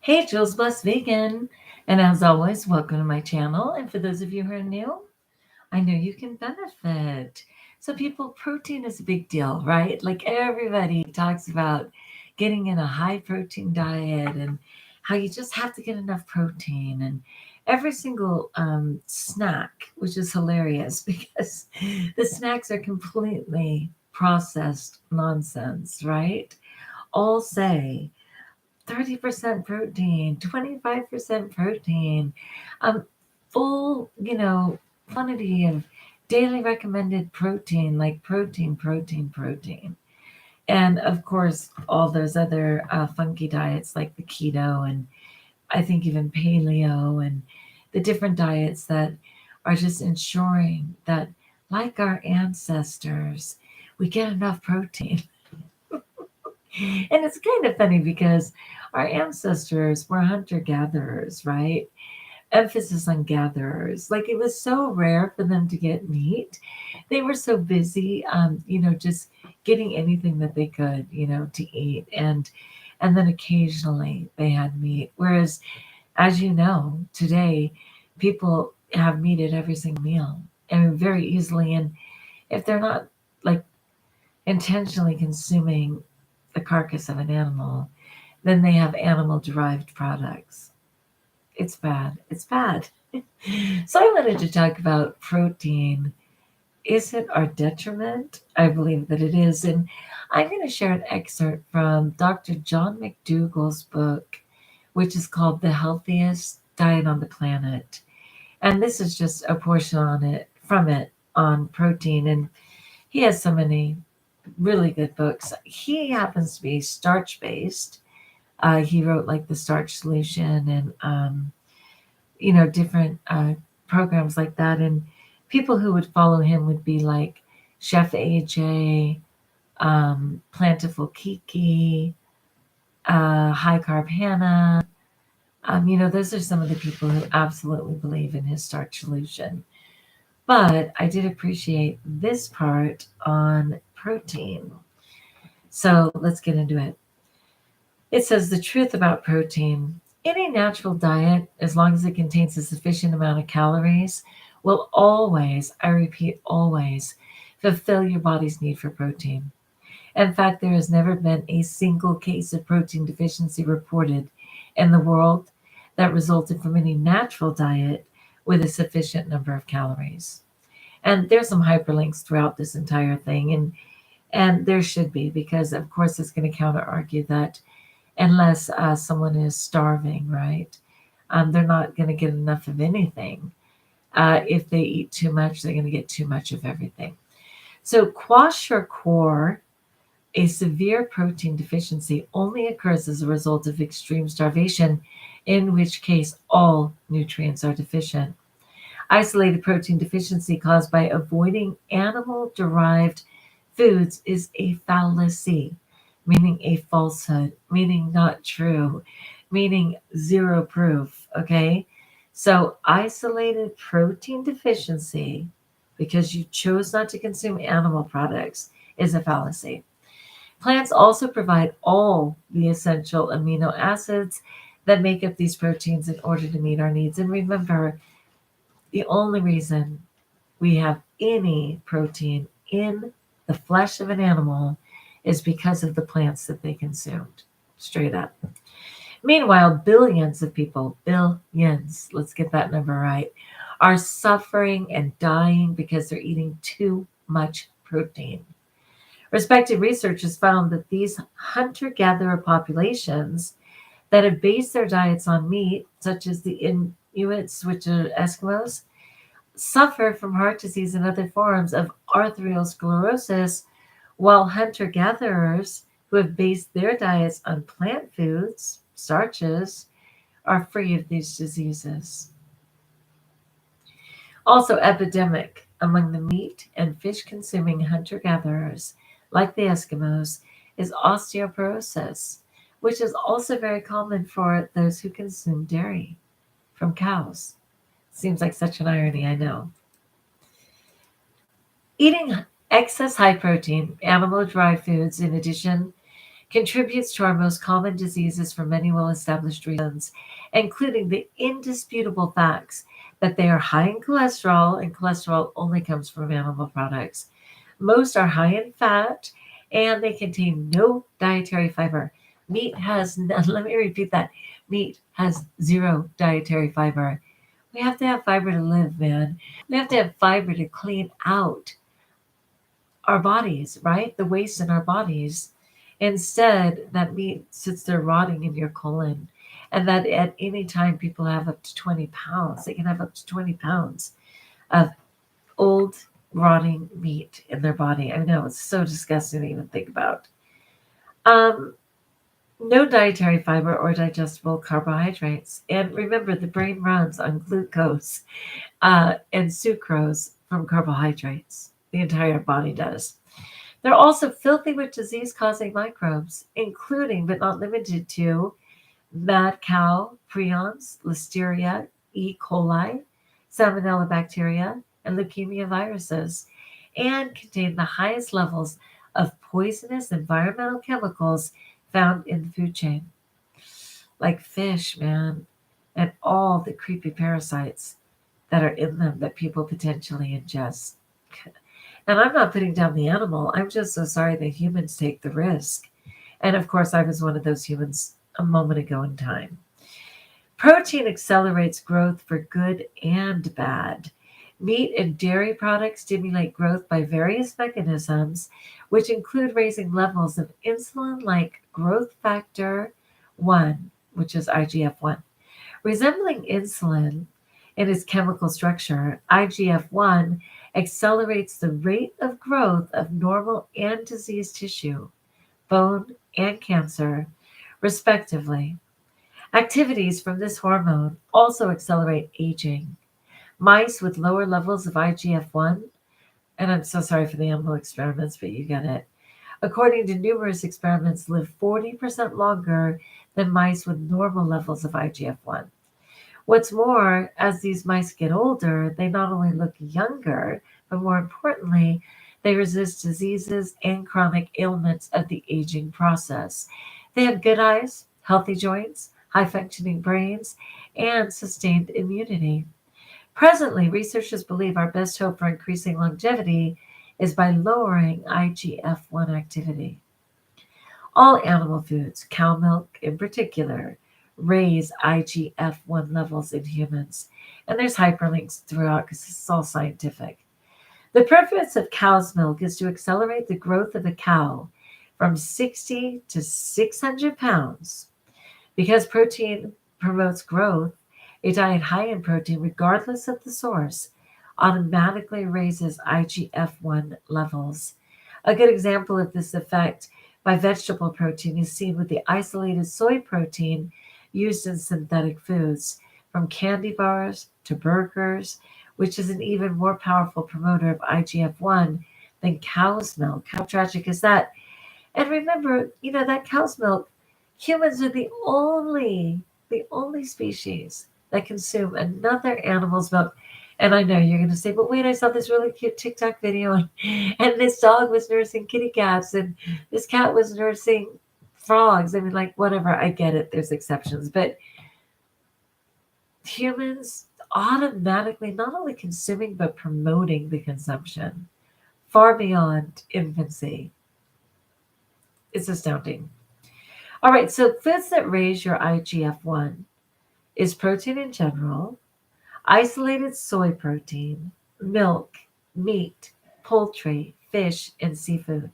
Hey, Jules Blessed Vegan. And as always, welcome to my channel. And for those of you who are new, I know you can benefit. So protein is a big deal, right? Like everybody talks about getting in a high protein diet and how you just have to get enough protein and every single snack, which is hilarious because the snacks are completely processed nonsense, right? All say 30% protein, 25% protein, full, quantity of daily recommended protein, like protein. And of course, all those other funky diets like the keto and I think even paleo and the different diets that are just ensuring that, like our ancestors, we get enough protein. And it's kind of funny because our ancestors were hunter gatherers, right? Emphasis on gatherers. Like it was so rare for them to get meat. They were so busy, just getting anything that they could, to eat. And then occasionally they had meat. Whereas, as you know, today people have meat at every single meal and very easily. And if they're not like intentionally consuming the carcass of an animal, then they have animal-derived products. It's bad. It's bad. So I wanted to talk about protein. Is it our detriment? I believe that it is. And I'm going to share an excerpt from Dr. John McDougall's book, which is called The Healthiest Diet on the Planet. And this is just a portion from it on protein. And he has so many really good books. He happens to be starch based. He wrote like the Starch Solution and different programs like that. And people who would follow him would be like Chef AJ, Plentiful Kiki, High Carb Hannah. Those are some of the people who absolutely believe in his Starch Solution. But I did appreciate this part on protein. So let's get into it. It says the truth about protein. Any natural diet, as long as it contains a sufficient amount of calories, will always, I repeat, always, fulfill your body's need for protein. In fact, there has never been a single case of protein deficiency reported in the world that resulted from any natural diet with a sufficient number of calories. And there's some hyperlinks throughout this entire thing, and there should be, because of course it's going to counter argue that unless someone is starving, right? They're not going to get enough of anything. If they eat too much, they're going to get too much of everything. So kwashiorkor, a severe protein deficiency, only occurs as a result of extreme starvation, in which case all nutrients are deficient. Isolated protein deficiency caused by avoiding animal-derived foods is a fallacy, meaning a falsehood, meaning not true, meaning zero proof, okay? So isolated protein deficiency, because you chose not to consume animal products, is a fallacy. Plants also provide all the essential amino acids that make up these proteins in order to meet our needs. And remember, the only reason we have any protein in the flesh of an animal is because of the plants that they consumed. Straight up. Meanwhile, billions of people, billions, let's get that number right, are suffering and dying because they're eating too much protein. Respected researchers found that these hunter-gatherer populations that have based their diets on meat, such as the Inuits, which are Eskimos, suffer from heart disease and other forms of arteriosclerosis, while hunter-gatherers who have based their diets on plant foods, starches, are free of these diseases. Also epidemic among the meat and fish-consuming hunter-gatherers, like the Eskimos, is osteoporosis, which is also very common for those who consume dairy from cows. Seems like such an irony, I know. Eating excess high-protein, animal-derived foods, in addition, contributes to our most common diseases for many well-established reasons, including the indisputable facts that they are high in cholesterol, and cholesterol only comes from animal products. Most are high in fat, and they contain no dietary fiber. Meat has, let me repeat that, meat has zero dietary fiber. We have to have fiber to live, man. We have to have fiber to clean out our bodies, right? The waste in our bodies. Instead, that meat sits there rotting in your colon. And that at any time, people have up to 20 pounds. They can have up to 20 pounds of old, rotting meat in their body. I know, it's so disgusting to even think about. Um, no dietary fiber or digestible carbohydrates. And remember, the brain runs on glucose and sucrose from carbohydrates. The entire body does. They're also filthy with disease-causing microbes, including but not limited to mad cow prions, listeria, E. coli, salmonella bacteria, and leukemia viruses, and contain the highest levels of poisonous environmental chemicals found in the food chain, like fish, man, and all the creepy parasites that are in them that people potentially ingest. And I'm not putting down the animal. I'm just so sorry that humans take the risk. And of course, I was one of those humans a moment ago in time. Protein accelerates growth for good and bad. Meat and dairy products stimulate growth by various mechanisms, which include raising levels of insulin like growth factor 1, which is IGF-1. Resembling insulin in its chemical structure, IGF-1 accelerates the rate of growth of normal and diseased tissue, bone, and cancer, respectively. Activities from this hormone also accelerate aging. Mice with lower levels of IGF-1, and I'm so sorry for the animal experiments, but you get it, according to numerous experiments, live 40% longer than mice with normal levels of IGF-1. What's more, as these mice get older, they not only look younger, but more importantly, they resist diseases and chronic ailments of the aging process. They have good eyes, healthy joints, high functioning brains, and sustained immunity. Presently, researchers believe our best hope for increasing longevity is by lowering IGF-1 activity. All animal foods, cow milk in particular, raise IGF-1 levels in humans. And there's hyperlinks throughout because this is all scientific. The purpose of cow's milk is to accelerate the growth of a cow from 60 to 600 pounds. Because protein promotes growth, a diet high in protein, regardless of the source, automatically raises IGF-1 levels. A good example of this effect by vegetable protein is seen with the isolated soy protein used in synthetic foods, from candy bars to burgers, which is an even more powerful promoter of IGF-1 than cow's milk. How tragic is that? And remember, that cow's milk, humans are the only species that consume another animal's milk. And I know you're going to say, but wait, I saw this really cute TikTok video, and this dog was nursing kitty cats, and this cat was nursing frogs. I mean, like, whatever, I get it. There's exceptions. But humans automatically not only consuming, but promoting the consumption far beyond infancy. It's astounding. All right, so foods that raise your IGF-1 is protein in general, isolated soy protein, milk, meat, poultry, fish, and seafood.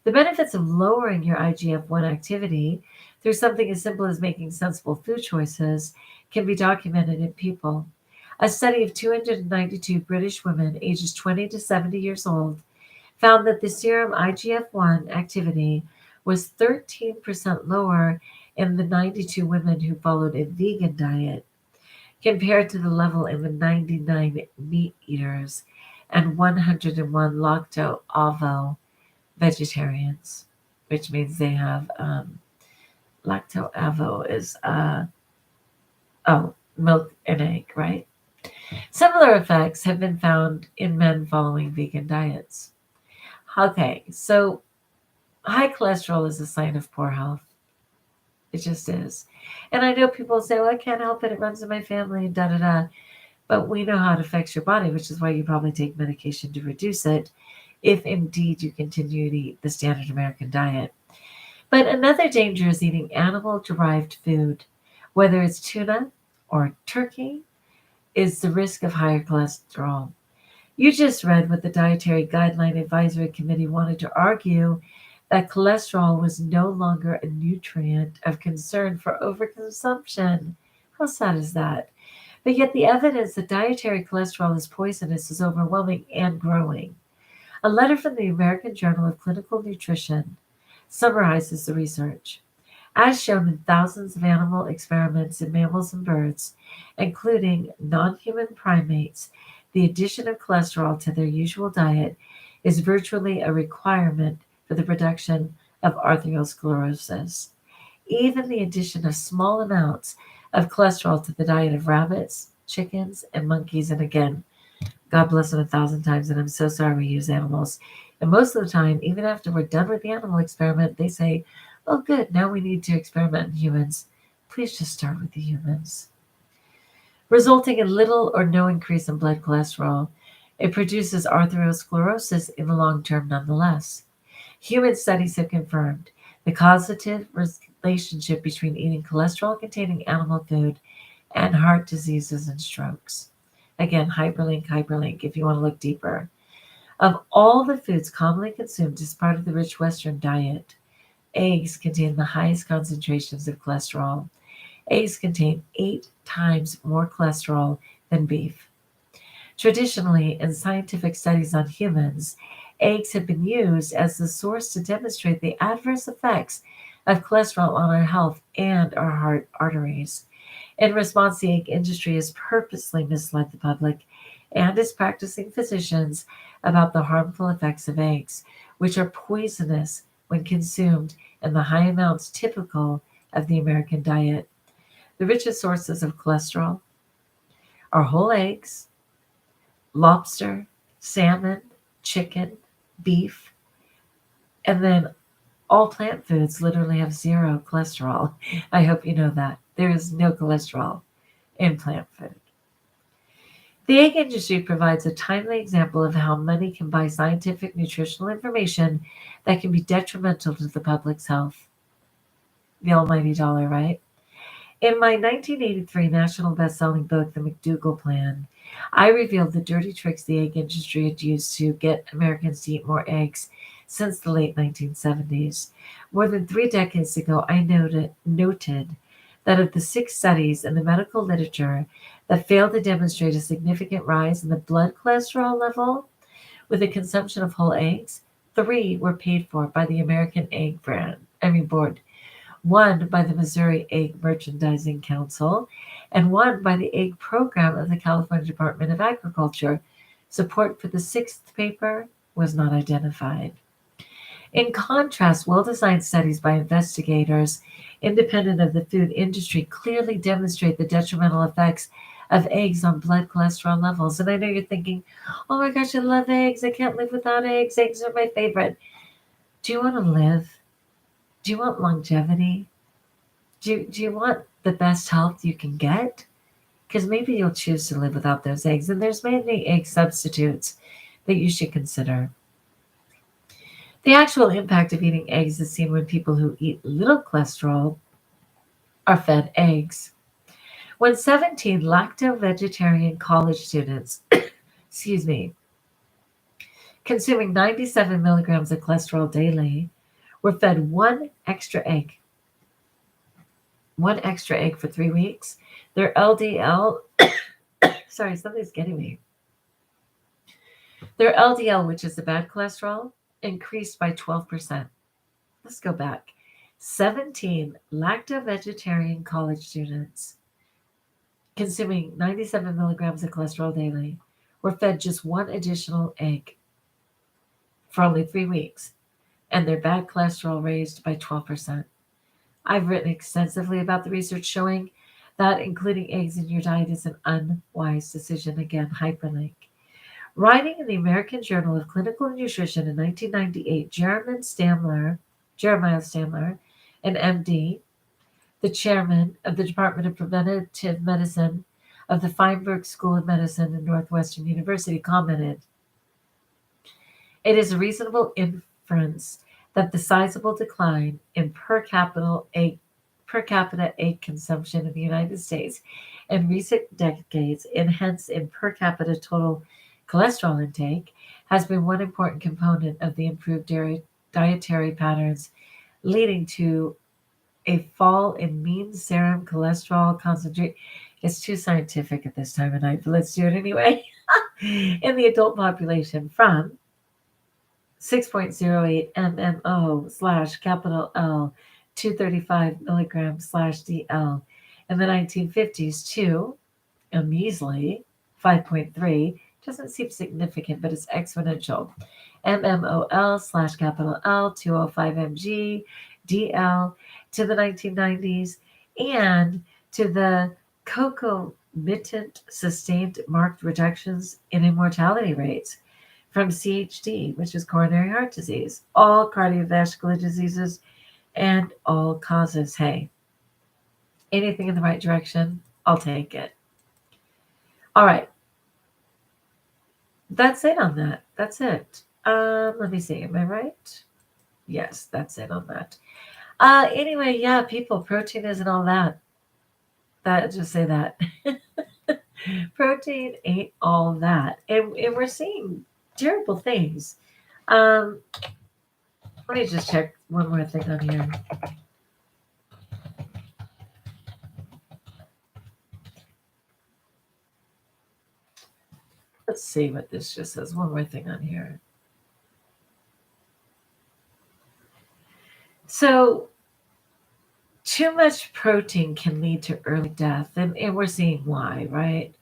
The benefits of lowering your IGF-1 activity through something as simple as making sensible food choices can be documented in people. A study of 292 British women ages 20 to 70 years old found that the serum IGF-1 activity was 13% lower in the 92 women who followed a vegan diet compared to the level in the 99 meat eaters and 101 lacto-ovo vegetarians, which means they have lacto-ovo is milk and egg, right? Similar effects have been found in men following vegan diets. Okay, so High cholesterol is a sign of poor health. It just is. And I know people say, well, I can't help it. It runs in my family and da da da. But we know how it affects your body, which is why you probably take medication to reduce it, if indeed you continue to eat the standard American diet. But another danger is eating animal-derived food, whether it's tuna or turkey, is the risk of higher cholesterol. You just read what the Dietary Guideline Advisory Committee wanted to argue that cholesterol was no longer a nutrient of concern for overconsumption. How sad is that? But yet the evidence that dietary cholesterol is poisonous is overwhelming and growing. A letter from the American Journal of Clinical Nutrition summarizes the research. As shown in thousands of animal experiments in mammals and birds, including non-human primates, the addition of cholesterol to their usual diet is virtually a requirement for the production of arteriosclerosis. Even the addition of small amounts of cholesterol to the diet of rabbits, chickens, and monkeys, and again, God bless them 1,000 times, and I'm so sorry we use animals. And most of the time, even after we're done with the animal experiment, they say, oh, good, now we need to experiment in humans. Please just start with the humans. Resulting in little or no increase in blood cholesterol, it produces arteriosclerosis in the long term nonetheless. Human studies have confirmed the causative relationship between eating cholesterol-containing animal food and heart diseases and strokes. Again, hyperlink, if you want to look deeper. Of all the foods commonly consumed as part of the rich Western diet, eggs contain the highest concentrations of cholesterol. Eggs contain 8 times more cholesterol than beef. Traditionally, in scientific studies on humans, eggs have been used as the source to demonstrate the adverse effects of cholesterol on our health and our heart arteries. In response, the egg industry has purposely misled the public and its practicing physicians about the harmful effects of eggs, which are poisonous when consumed in the high amounts typical of the American diet. The richest sources of cholesterol are whole eggs, lobster, salmon, chicken, beef, and then all plant foods literally have zero cholesterol. I hope you know that. There is no cholesterol in plant food. The egg industry provides a timely example of how money can buy scientific nutritional information that can be detrimental to the public's health. The almighty dollar, right? In my 1983 national best-selling book, The McDougall Plan, I revealed the dirty tricks the egg industry had used to get Americans to eat more eggs since the late 1970s. More than 3 decades ago, I noted that of the 6 studies in the medical literature that failed to demonstrate a significant rise in the blood cholesterol level with the consumption of whole eggs, 3 were paid for by the American Egg Board, 1 by the Missouri Egg Merchandising Council, and 1 by the Egg Program of the California Department of Agriculture. Support for the 6th paper was not identified. In contrast, well-designed studies by investigators independent of the food industry clearly demonstrate the detrimental effects of eggs on blood cholesterol levels. And I know you're thinking, oh my gosh, I love eggs. I can't live without eggs. Eggs are my favorite. Do you want to live? Do you want longevity? Do you want the best health you can get? Because maybe you'll choose to live without those eggs. And there's many egg substitutes that you should consider. The actual impact of eating eggs is seen when people who eat little cholesterol are fed eggs. When 17 lacto-vegetarian college students, consuming 97 milligrams of cholesterol daily, were fed one extra egg for 3 weeks, their LDL, sorry, something's getting me. Their LDL, which is the bad cholesterol, increased by 12%. Let's go back. 17 lacto-vegetarian college students consuming 97 milligrams of cholesterol daily were fed just one additional egg for only 3 weeks, and their bad cholesterol raised by 12%. I've written extensively about the research showing that including eggs in your diet is an unwise decision. Again, hyperlink. Writing in the American Journal of Clinical Nutrition in 1998, Jeremy Stamler Jeremiah Sandler, an MD, the chairman of the Department of Preventive Medicine of the Feinberg School of Medicine at Northwestern University, commented, "It is a reasonable inference that the sizable decline in per capita egg consumption in the United States in recent decades, and hence in per capita total cholesterol intake, has been one important component of the improved dietary patterns, leading to a fall in mean serum cholesterol concentration." It's too scientific at this time of night, but let's do it anyway. In the adult population from 6.08 mmO slash capital L 235 milligrams slash DL in the 1950s to a measly 5.3, doesn't seem significant, but it's exponential, mmol slash capital L 205 mg DL to the 1990s, and to the concomitant sustained marked reductions in immortality rates from CHD, which is coronary heart disease, all cardiovascular diseases, and all causes. Hey, anything in the right direction, I'll take it. All right. That's it on that. That's it. Let me see. Am I right? Yes, that's it on that. Anyway, yeah, people, protein isn't all that. Just say that. Protein ain't all that. And we're seeing terrible things. Let me just check one more thing on here. Let's see what this just says. One more thing on here. So, too much protein can lead to early death, and we're seeing why, right?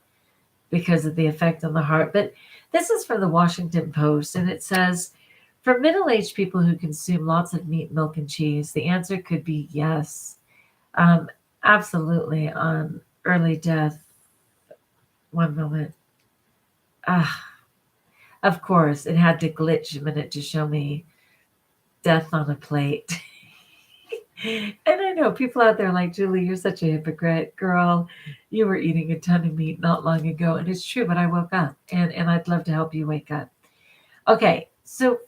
Because of the effect on the heart. But this is from the Washington Post, and it says, for middle-aged people who consume lots of meat, milk, and cheese, the answer could be yes. Absolutely on early death. One moment. Of course, it had to glitch a minute to show me death on a plate. And I know people out there like, Julie, you're such a hypocrite. Girl, you were eating a ton of meat not long ago. And it's true, but I woke up, and I'd love to help you wake up. Okay, so